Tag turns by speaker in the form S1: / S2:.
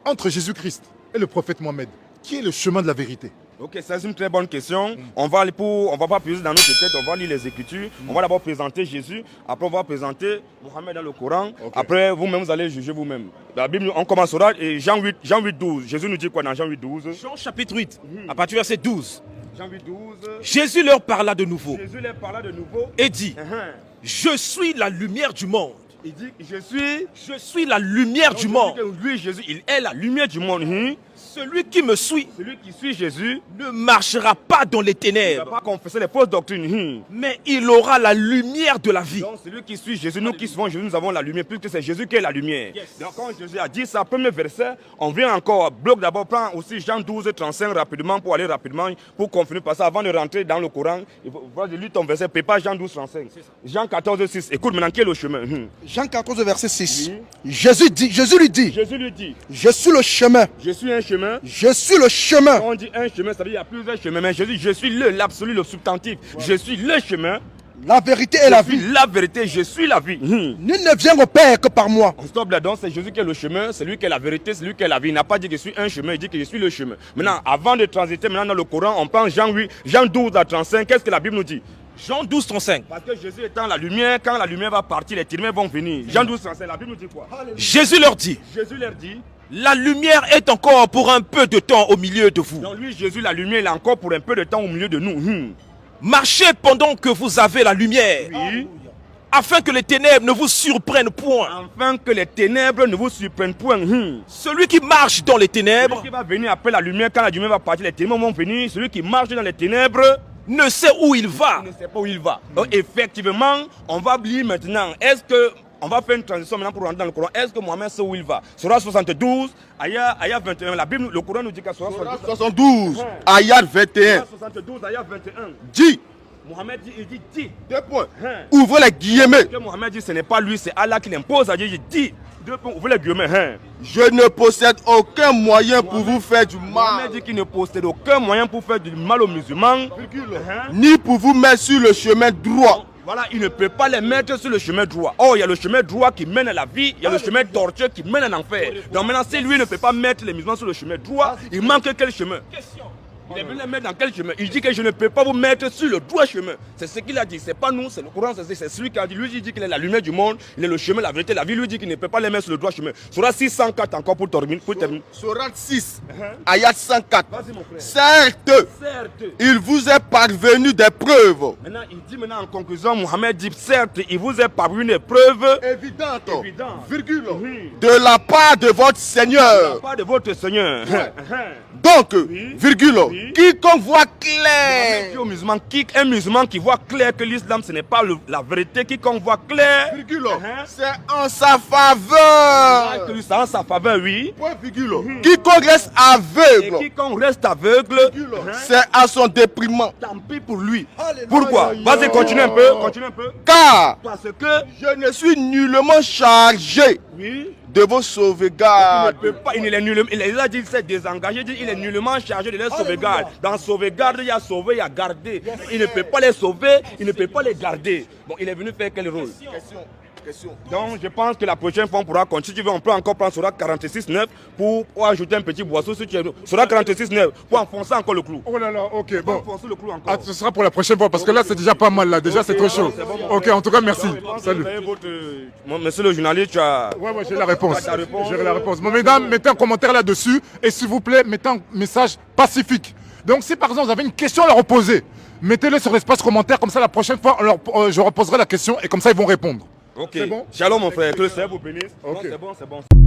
S1: entre Jésus-Christ et le prophète Mohammed, qui est le chemin de la vérité?
S2: Ok, c'est une très bonne question. On va pas puiser dans notre tête, on va lire les Écritures. On va d'abord présenter Jésus, après on va présenter Mohammed dans le Coran. Après vous-même, vous allez juger vous-même. La Bible, on commencera et Jean 8, 12. Jésus nous dit quoi dans Jean 8, 12?
S3: Jean chapitre 8, à partir du verset 12.
S2: Jean 8, 12.
S3: Jésus leur parla de nouveau
S2: Jésus leur parla de nouveau
S3: et dit, je suis la lumière du monde.
S2: Il dit, je
S3: suis la lumière du monde.
S2: Lui, Jésus, il est la lumière du monde.
S3: Celui qui me suit
S2: Celui qui suit Jésus
S3: ne marchera pas dans les
S2: ne va
S3: ténèbres,
S2: pas confesser les fausses doctrines.
S3: mais il aura la lumière de la vie.
S2: Donc celui qui suit Jésus, nous qui suivons Jésus, nous avons la lumière, puisque c'est Jésus qui est la lumière. Donc quand Jésus a dit ça, premier verset, on vient encore, bloc d'abord, prend aussi Jean 12, 35 rapidement, pour aller rapidement, pour confirmer par ça, avant de rentrer dans le Coran. Il faut lire ton verset, prépare Jean 12, 35. Jean 14, 6, écoute maintenant, quel est le chemin?
S4: Jean 14, verset 6.
S2: Oui.
S4: Jésus lui dit,
S2: Jésus lui dit,
S4: je suis le chemin,
S2: je suis un chemin.
S4: je suis le chemin.
S2: Quand on dit un chemin, ça veut dire qu'il y a plusieurs chemins, mais Jésus, je suis l'absolu, le substantif. Je suis le chemin.
S4: La vérité et la
S2: Je suis
S4: vie.
S2: la vérité, je suis la vie.
S4: Nul ne vient au Père que par moi.
S2: On stoppe là-dedans, c'est Jésus qui est le chemin, c'est lui qui est la vérité, c'est lui qui est la vie. Il n'a pas dit que je suis un chemin, il dit que je suis le chemin. Maintenant, avant de transiter maintenant dans le Coran, on prend Jean 12 à 35. Qu'est-ce que la Bible nous dit?
S3: Jean 12, 35.
S2: Parce que Jésus étant la lumière, quand la lumière va partir, les ténèbres vont venir. Jean 12, 35, la Bible nous dit quoi?
S3: Jésus leur dit,
S2: Jésus leur dit,
S3: la lumière est encore pour un peu de temps au milieu de vous.
S2: donc lui, Jésus, la lumière, il est encore pour un peu de temps au milieu de nous.
S3: Marchez pendant que vous avez la lumière,
S2: Oui.
S3: afin que les ténèbres ne vous surprennent point.
S2: Afin que les ténèbres ne vous surprennent point.
S3: Celui qui marche dans les ténèbres
S2: Celui qui va venir après la lumière, quand la lumière va partir, les ténèbres vont venir. Celui qui marche dans les ténèbres,
S3: ne sait où il va.
S2: il ne sait pas où il va. Donc effectivement, on va lire maintenant. Est-ce que on va faire une transition maintenant pour rentrer dans le Coran? Est-ce que Mohammed sait où il va? Surah 72, ayat 21. La Bible, le Coran nous dit qu'à Surah
S4: 72, ayat 21.
S2: 72, ayat 21.
S4: Dit,
S2: Mohammed dit, il dit.
S4: deux points. Ouvrez les guillemets.
S2: Que Mohammed dit, ce n'est pas lui, c'est Allah qui l'impose à dire. Il dit, deux points, ouvrez les guillemets.
S4: Je ne possède aucun moyen pour vous faire du
S2: Mohammed
S4: mal,
S2: dit qu'il ne possède aucun moyen pour faire du mal aux musulmans.
S4: ni pour vous mettre sur le chemin droit.
S2: Voilà, il ne peut pas les mettre sur le chemin droit. Oh, il y a le chemin droit qui mène à la vie, il y a le chemin tortueux qui mène à l'enfer. Donc maintenant, si lui ne peut pas mettre les musulmans sur le chemin droit, il manque quel chemin? Il est venu les mettre dans quel chemin? Il dit que je ne peux pas vous mettre sur le droit chemin. C'est ce qu'il a dit, c'est pas nous, c'est le Coran, c'est celui qui a dit. Lui, il dit qu'il est la lumière du monde, il est le chemin, la vérité, la vie. Lui dit qu'il ne peut pas les mettre sur le droit chemin. Surah 604 encore pour terminer.
S4: Surat 6, ayat 104.
S2: Vas-y mon frère.
S4: Certes,
S2: Certes.
S4: il vous est parvenu des preuves
S2: Maintenant, il dit maintenant en conclusion, Mohammed dit, certes, il vous est paru une preuve
S4: évidentes,
S2: virgule,
S4: de la part de votre Seigneur.
S2: pas de votre Seigneur.
S4: Donc, virgule, quiconque voit
S2: Dit
S4: clair,
S2: aux musulmans, un musulman qui voit clair que l'islam ce n'est pas la vérité, quiconque voit clair,
S4: c'est en sa faveur.
S2: que c'est en sa faveur, oui.
S4: Point virgule. Quiconque reste
S2: Et
S4: aveugle,
S2: quiconque reste aveugle,
S4: c'est à son déprimant.
S2: tant pis pour lui. Pourquoi? Vas-y, continue un peu, continue un peu.
S4: Car
S2: Parce que,
S4: je ne suis nullement chargé
S2: oui,
S4: de vos
S2: il ne
S4: sauvegardes.
S2: peut pas, il a dit qu'il s'est désengagé, il est nullement chargé de les sauvegarder. Dans sauvegarde, il y a sauvé, il y a gardé. Il ne peut pas les sauver, il ne peut pas les garder. Bon, il est venu faire quel rôle? Donc je pense que la prochaine fois on pourra continuer. On peut encore prendre Surah 46.9 pour ajouter un petit boisseau si tu es. Surah 46.9 pour enfoncer encore le clou.
S1: Oh là là, ok,
S2: Pour
S1: bon.
S2: enfoncer le clou encore.
S1: Ah, ce sera pour la prochaine fois parce que là c'est déjà pas mal là, déjà c'est trop chaud. Ok, en tout cas merci. Salut.
S2: Monsieur le journaliste, tu as.
S1: Ouais, j'ai la réponse.
S2: Ta réponse.
S1: J'ai la réponse. Bon, mesdames, mettez un commentaire là-dessus et s'il vous plaît, mettez un message pacifique. Donc si par exemple vous avez une question à leur poser, mettez-le sur l'espace commentaire, comme ça la prochaine fois je reposerai la question et comme ça ils vont répondre.
S2: Ok.
S1: C'est bon?
S2: Shalom mon frère, que le Seigneur vous bénisse.
S1: Ok.
S2: Non, c'est bon, c'est bon.